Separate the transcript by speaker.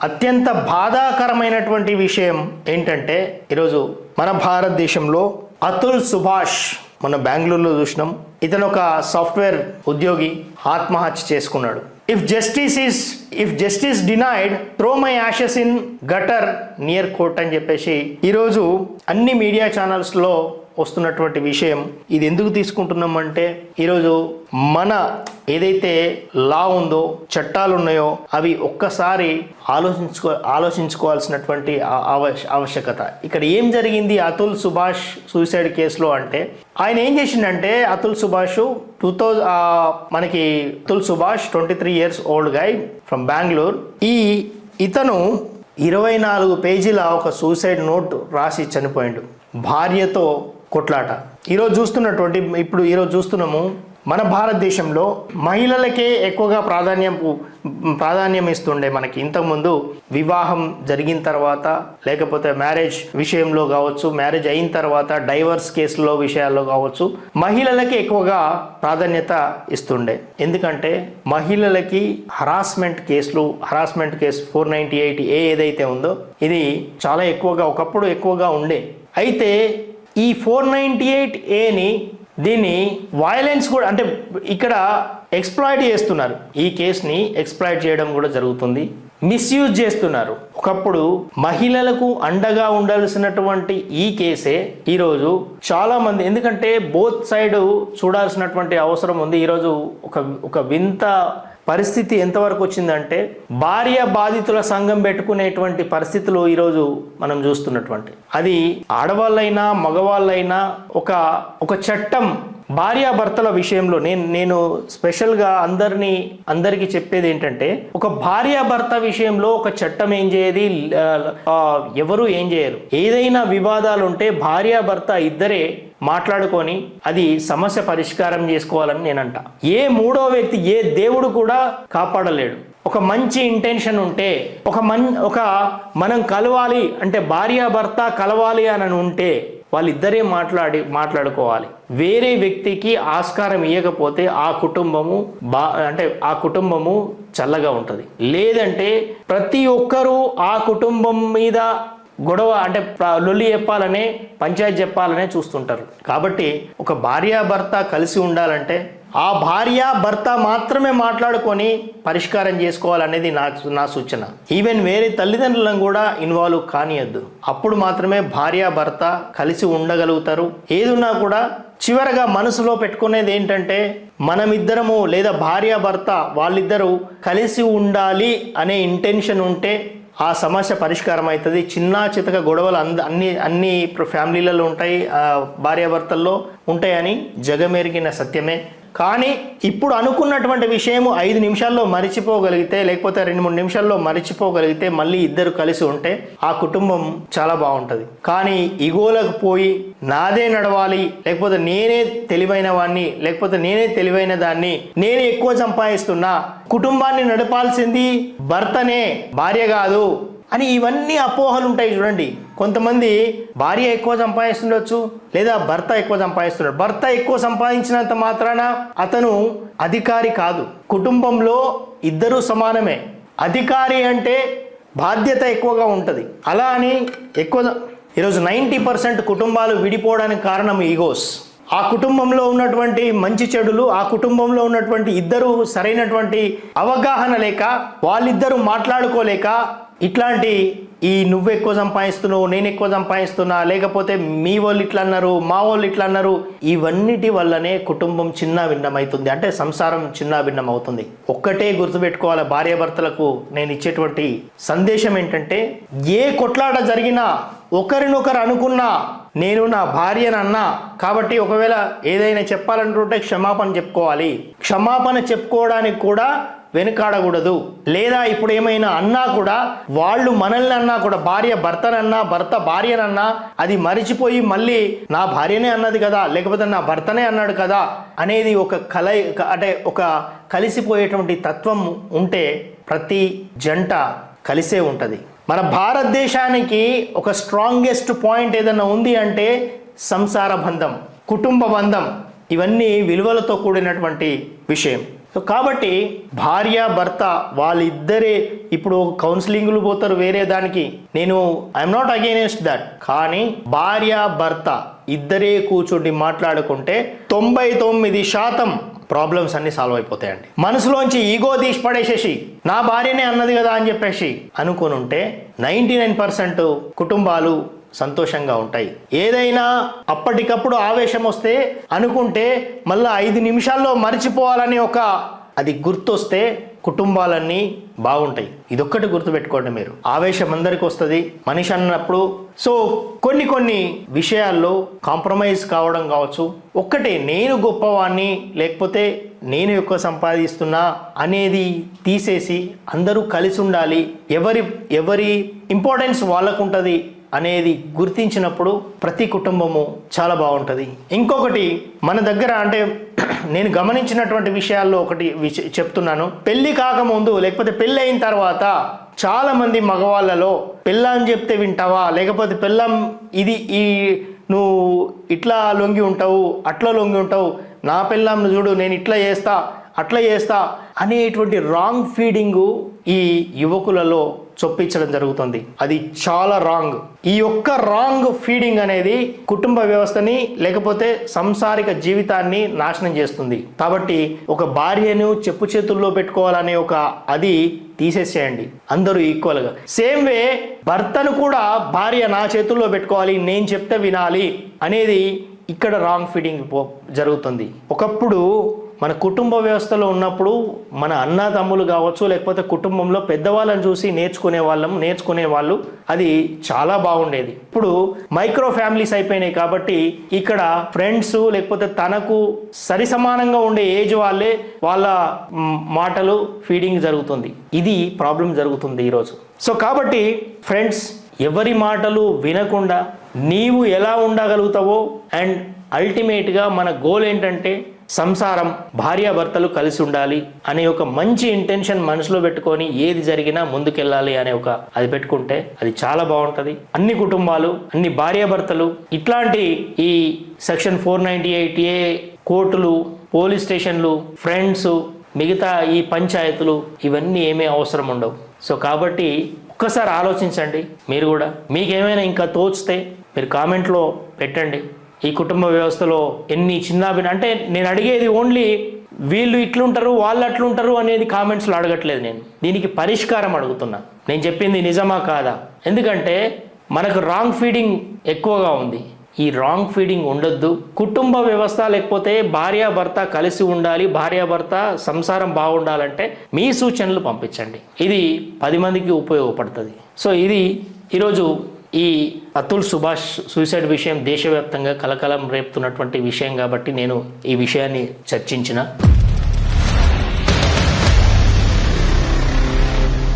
Speaker 1: అత్యంత బాధాకరమైనటువంటి విషయం ఏంటంటే ఈరోజు మన భారతదేశంలో అతుల్ సుభాష్ మన బెంగళూరులో చూసినాం. ఇతను ఒక సాఫ్ట్వేర్ ఉద్యోగి ఆత్మహత్య చేసుకున్నాడు. If justice denied throw my Ashes in gutter near court అని చెప్పేసి ఈరోజు అన్ని మీడియా ఛానల్స్లో వస్తున్నటువంటి విషయం. ఇది ఎందుకు తీసుకుంటున్నామంటే ఈరోజు మన ఏదైతే లా ఉందో, చట్టాలు ఉన్నాయో అవి ఒక్కసారి ఆలోచించుకోవాల్సినటువంటి ఆవశ్యకత. ఇక్కడ ఏం జరిగింది అతుల్ సుభాష్ సూసైడ్ కేసులో అంటే, ఆయన ఏం చేసిండంటే అతుల్ సుభాష్ మనకి Atul Subhash 23 years old guy from Bengaluru. ఇతను 24 పేజీల ఒక సూసైడ్ నోట్ రాసి చనిపోయాడు. భార్యతో కొట్లాట. ఈరోజు చూస్తున్నాము మన భారతదేశంలో మహిళలకే ఎక్కువగా ప్రాధాన్యం ఇస్తుండే. మనకి ఇంతకుముందు వివాహం జరిగిన తర్వాత, లేకపోతే మ్యారేజ్ విషయంలో కావచ్చు, మ్యారేజ్ అయిన తర్వాత డైవర్స్ కేసులో విషయాల్లో కావచ్చు, మహిళలకి ఎక్కువగా ప్రాధాన్యత ఇస్తుండే. ఎందుకంటే మహిళలకి హరాస్మెంట్ కేసు 498A ఏదైతే ఉందో ఇది చాలా ఎక్కువగా ఒకప్పుడు ఎక్కువగా ఉండే. అయితే ఈ 498Aని దీన్ని వైలెన్స్ కూడా అంటే ఇక్కడ ఎక్స్ప్లాయిట్ చేస్తున్నారు. ఈ కేసుని ఎక్స్ప్లాయిట్ చేయడం కూడా జరుగుతుంది, మిస్యూజ్ చేస్తున్నారు. ఒకప్పుడు మహిళలకు అండగా ఉండాల్సినటువంటి ఈ కేసే ఈరోజు చాలా మంది, ఎందుకంటే బోత్ సైడ్ చూడాల్సినటువంటి అవసరం ఉంది. ఈరోజు ఒక వింత పరిస్థితి ఎంతవరకు వచ్చిందంటే భార్య బాధితుల సంఘం పెట్టుకునేటువంటి పరిస్థితులు ఈరోజు మనం చూస్తున్నటువంటి, అది ఆడవాళ్ళైనా మగవాళ్ళైనా ఒక చట్టం భార్యాభర్తల విషయంలో నేను స్పెషల్గా అందరికీ చెప్పేది ఏంటంటే, ఒక భార్యాభర్త విషయంలో ఒక చట్టం ఏం చేయదు, ఎవరు ఏం చేయరు. ఏదైనా వివాదాలు ఉంటే భార్యాభర్త ఇద్దరే మాట్లాడుకొని అది సమస్య పరిష్కారం చేసుకోవాలని నేనంట. ఏ మూడో వ్యక్తి, ఏ దేవుడు కూడా కాపాడలేడు. ఒక మంచి ఇంటెన్షన్ ఉంటే, మనం కలవాలి అంటే భార్యాభర్త కలవాలి అని ఉంటే వాళ్ళిద్దరే మాట్లాడుకోవాలి. వేరే వ్యక్తికి ఆస్కారం ఇవ్వకపోతే ఆ కుటుంబము చల్లగా ఉంటుంది. లేదంటే ప్రతి ఒక్కరూ ఆ కుటుంబం మీద గొడవ అంటే లొల్లి చెప్పాలనే, పంచాయతీ చెప్పాలనే చూస్తుంటారు. కాబట్టి ఒక భార్యాభర్త కలిసి ఉండాలంటే ఆ భార్యాభర్త మాత్రమే మాట్లాడుకొని పరిష్కారం చేసుకోవాలనేది నా సూచన. ఈవెన్ వేరే తల్లిదండ్రులను కూడా ఇన్వాల్వ్ కానియద్దు. అప్పుడు మాత్రమే భార్యాభర్త కలిసి ఉండగలుగుతారు. ఏదున్నా కూడా చివరగా మనసులో పెట్టుకునేది ఏంటంటే, మనమిద్దరము లేదా భార్యాభర్త వాళ్ళిద్దరూ కలిసి ఉండాలి అనే ఇంటెన్షన్ ఉంటే ఆ సమస్య పరిష్కారం అవుతుంది. చిన్న చితక గొడవలు అన్ని ఫ్యామిలీలలో ఉంటాయి, భార్యాభర్తల్లో ఉంటాయని జగమెరిగిన సత్యమే. కానీ ఇప్పుడు అనుకున్నటువంటి విషయము 5 నిమిషాల్లో మరిచిపోగలిగితే, లేకపోతే 2-3 నిమిషాల్లో మరిచిపోగలిగితే, మళ్ళీ ఇద్దరు కలిసి ఉంటే ఆ కుటుంబం చాలా బాగుంటుంది. కానీ ఇగోలకు పోయి నాదే నడవాలి, లేకపోతే నేనే తెలివైన వాడిని, లేకపోతే నేనే తెలివైన దాన్ని, నేనే ఎక్కువ సంపాదిస్తున్నా, కుటుంబాన్ని నడపాల్సింది భర్తనే, భార్య కాదు అని ఇవన్నీ అపోహలు ఉంటాయి. చూడండి, కొంతమంది భార్య ఎక్కువ సంపాదిస్తుండొచ్చు, లేదా భర్త ఎక్కువ సంపాదిస్తున్నాడు. భర్త ఎక్కువ సంపాదించినంత మాత్రాన అతను అధికారి కాదు. కుటుంబంలో ఇద్దరూ సమానమే. అధికారి అంటే బాధ్యత ఎక్కువగా ఉంటుంది. అలా అని ఈరోజు 90% కుటుంబాలు విడిపోవడానికి కారణం ఈగోస్. ఆ కుటుంబంలో ఉన్నటువంటి మంచి చెడులు, ఆ కుటుంబంలో ఉన్నటువంటి ఇద్దరు సరైనటువంటి అవగాహన లేక, వాళ్ళిద్దరూ మాట్లాడుకోలేక, ఇట్లాంటి నువ్వు ఎక్కువ సంపాదిస్తున్నావు, నేను ఎక్కువ సంపాదిస్తున్నా, లేకపోతే మీ వాళ్ళు ఇట్లా అన్నారు, మా వాళ్ళు ఇట్లా అన్నారు, ఇవన్నిటి వల్లనే కుటుంబం చిన్న భిన్నమవుతుంది. అంటే సంసారం చిన్న భిన్నం అవుతుంది. ఒక్కటే గుర్తుపెట్టుకోవాలి, భార్యాభర్తలకు నేను ఇచ్చేటువంటి సందేశం ఏంటంటే, ఏ కొట్లాట జరిగినా ఒకరినొకరు అనుకున్నా, నేను నా భార్యనన్నా కాబట్టి ఒకవేళ ఏదైనా చెప్పాలంటుంటే క్షమాపణ చెప్పుకోవాలి. క్షమాపణ చెప్పుకోవడానికి కూడా వెనుకాడకూడదు. లేదా ఇప్పుడు ఏమైనా అన్నా కూడా, వాళ్ళు మనల్ని అన్నా కూడా, భార్య భర్తనన్నా, భర్త భార్యనన్నా, అది మరిచిపోయి మళ్ళీ నా భార్యనే అన్నది కదా, లేకపోతే నా భర్తనే అన్నాడు కదా అనేది ఒక కలిసిపోయేటువంటి తత్వం ఉంటే ప్రతి జంట కలిసే ఉంటుంది. మన భారతదేశానికి ఒక స్ట్రాంగెస్ట్ పాయింట్ ఏదైనా ఉంది అంటే సంసార బంధం, కుటుంబ బంధం. ఇవన్నీ విలువలతో కూడినటువంటి విషయం. సో కాబట్టి భార్య భర్త వాళ్ళిద్దరే ఇప్పుడు కౌన్సిలింగ్లు పోతారు వేరే దానికి, నేను ఐఎమ్ నాట్ అగైనెస్ట్ దట్. కానీ భార్య భర్త ఇద్దరే కూర్చుండి మాట్లాడుకుంటే 99% ప్రాబ్లమ్స్ అన్ని సాల్వ్ అయిపోతాయండి. మనసులోంచి ఈగో తీసి పడేసేసి నా భార్యనే అన్నది కదా అని చెప్పేసి అనుకుని ఉంటే 99% కుటుంబాలు సంతోషంగా ఉంటాయి. ఏదైనా అప్పటికప్పుడు ఆవేశం వస్తే అనుకుంటే మళ్ళీ 5 నిమిషాల్లో మర్చిపోవాలని అది గుర్తొస్తే కుటుంబాలన్నీ బాగుంటాయి. ఇదొక్కటి గుర్తుపెట్టుకోండి మీరు. ఆవేశం అందరికి వస్తుంది మనిషి అన్నప్పుడు. సో కొన్ని విషయాల్లో కాంప్రమైజ్ కావడం కావచ్చు. ఒక్కటే నేను గొప్పవాణ్ణి లేకపోతే నేను ఎక్కువ సంపాదిస్తున్నా అనేది తీసేసి అందరూ కలిసి ఉండాలి, ఎవరి ఇంపార్టెన్స్ వాళ్ళకు ఉంటుంది అనేది గుర్తించినప్పుడు ప్రతి కుటుంబము చాలా బాగుంటుంది. ఇంకొకటి మన దగ్గర అంటే నేను గమనించినటువంటి విషయాల్లో ఒకటి చెప్తున్నాను. పెళ్లి కాకముందు లేకపోతే పెళ్ళి అయిన తర్వాత చాలా మంది మగవాళ్ళలో పెళ్ళాం చెప్తే వింటావా, లేకపోతే పెళ్ళాం నువ్వు ఇట్లా లొంగి ఉంటావు అట్లా లొంగి ఉంటావు, నా పెళ్ళాంను చూడు నేను ఇట్లా చేస్తా అట్లా చేస్తా అనేటువంటి రాంగ్ ఫీడింగు ఈ యువకులలో చొప్పించడం జరుగుతుంది. అది చాలా రాంగ్. ఈ ఒక్క రాంగ్ ఫీడింగ్ అనేది కుటుంబ వ్యవస్థని లేకపోతే సంసారిక జీవితాన్ని నాశనం చేస్తుంది. కాబట్టి ఒక భార్యను చెప్పు చేతుల్లో పెట్టుకోవాలనే అది తీసేసేయండి, అందరూ ఈక్వల్గా. సేమ్ వే భర్తను కూడా భార్య నా చేతుల్లో పెట్టుకోవాలి, నేను చెప్తే వినాలి అనేది ఇక్కడ రాంగ్ ఫీడింగ్ జరుగుతుంది. ఒకప్పుడు మన కుటుంబ వ్యవస్థలో ఉన్నప్పుడు మన అన్నదమ్ములు కావచ్చు లేకపోతే కుటుంబంలో పెద్దవాళ్ళని చూసి నేర్చుకునే వాళ్ళు అది చాలా బాగుండేది. ఇప్పుడు మైక్రో ఫ్యామిలీస్ అయిపోయినాయి కాబట్టి ఇక్కడ ఫ్రెండ్స్ లేకపోతే తనకు సరి సమానంగా ఉండే ఏజ్ వాళ్ళ మాటలు ఫీడింగ్ జరుగుతుంది. ఇది ప్రాబ్లం జరుగుతుంది ఈరోజు. సో కాబట్టి ఫ్రెండ్స్, ఎవరి మాటలు వినకుండా నీవు ఎలా ఉండగలుగుతావో అండ్ అల్టిమేట్గా మన గోల్ ఏంటంటే సంసారం, భార్యాభర్తలు కలిసి ఉండాలి అనే ఒక మంచి ఇంటెన్షన్ మనసులో పెట్టుకొని ఏది జరిగినా ముందుకెళ్ళాలి అనే అది పెట్టుకుంటే అది చాలా బాగుంటుంది. అన్ని కుటుంబాలు, అన్ని భార్యాభర్తలు ఇట్లాంటి ఈ సెక్షన్ 498A కోర్టులు, పోలీస్ స్టేషన్లు, ఫ్రెండ్స్, మిగతా ఈ పంచాయతీలు ఇవన్నీ ఏమీ అవసరం ఉండవు. సో కాబట్టి ఒక్కసారి ఆలోచించండి. మీరు కూడా మీకేమైనా ఇంకా తోచితే మీరు కామెంట్లో పెట్టండి. ఈ కుటుంబ వ్యవస్థలో ఎన్ని అంటే నేను అడిగేది ఓన్లీ వీళ్ళు ఇట్లుంటారు వాళ్ళు అట్లుంటారు అనేది కామెంట్స్లో అడగట్లేదు. నేను దీనికి పరిష్కారం అడుగుతున్నా. నేను చెప్పింది నిజమా కాదా? ఎందుకంటే మనకు రాంగ్ ఫీడింగ్ ఎక్కువగా ఉంది. ఈ రాంగ్ ఫీడింగ్ ఉండొద్దు. కుటుంబ వ్యవస్థ లేకపోతే భార్యాభర్త కలిసి ఉండాలి, భార్యాభర్త సంసారం బాగుండాలంటే మీ సూచనలు పంపించండి. ఇది 10 మందికి ఉపయోగపడుతుంది. సో ఇది ఈరోజు ఈ అతుల్ సుభాష్ సూసైడ్ విషయం దేశవ్యాప్తంగా కలకలం రేపుతున్నటువంటి విషయం కాబట్టి నేను ఈ విషయాన్ని చర్చించిన.